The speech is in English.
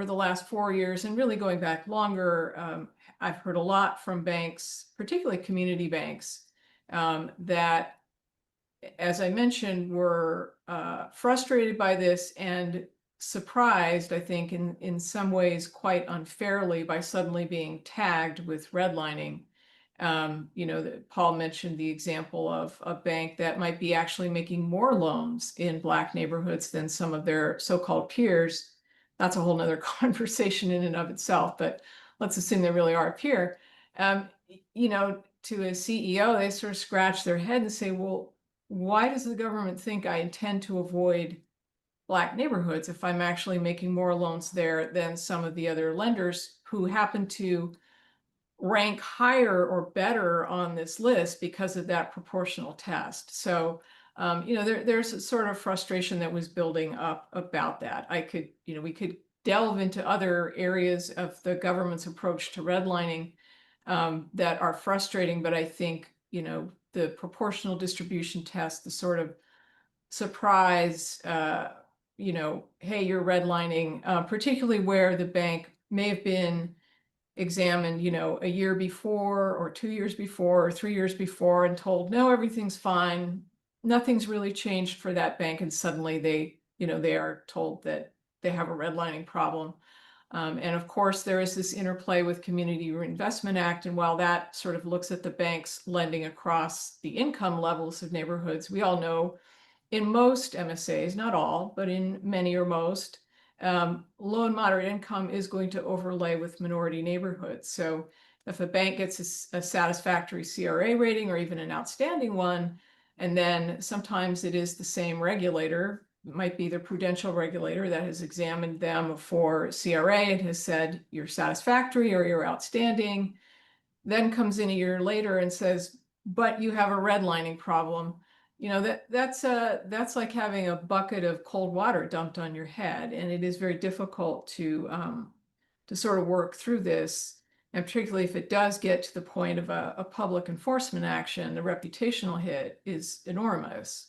over the last 4 years, and really going back longer, I've heard a lot from banks, particularly community banks, that, as I mentioned, were frustrated by this and surprised, I think, in some ways quite unfairly by suddenly being tagged with redlining. Paul mentioned the example of a bank that might be actually making more loans in Black neighborhoods than some of their so-called peers. That's a whole nother conversation in and of itself, but let's assume they really are a peer. To a CEO, they sort of scratch their head and say, well, why does the government think I intend to avoid Black neighborhoods if I'm actually making more loans there than some of the other lenders who happen to rank higher or better on this list because of that proportional test? So, there's a sort of frustration that was building up about that. We could delve into other areas of the government's approach to redlining that are frustrating, but I think, the proportional distribution test, the sort of surprise, hey, you're redlining, particularly where the bank may have been examined, a year before or 2 years before or 3 years before and told, no, everything's fine. Nothing's really changed for that bank. And suddenly they are told that they have a redlining problem. And of course, there is this interplay with Community Reinvestment Act. And while that sort of looks at the banks lending across the income levels of neighborhoods, we all know in most MSAs, not all, but in many or most, low and moderate income is going to overlay with minority neighborhoods. So if a bank gets a satisfactory CRA rating or even an outstanding one, and then sometimes it is the same regulator, it might be the prudential regulator that has examined them for CRA and has said you're satisfactory or you're outstanding, then comes in a year later and says, but you have a redlining problem. That's like having a bucket of cold water dumped on your head, and it is very difficult to sort of work through this. And particularly if it does get to the point of a public enforcement action, the reputational hit is enormous.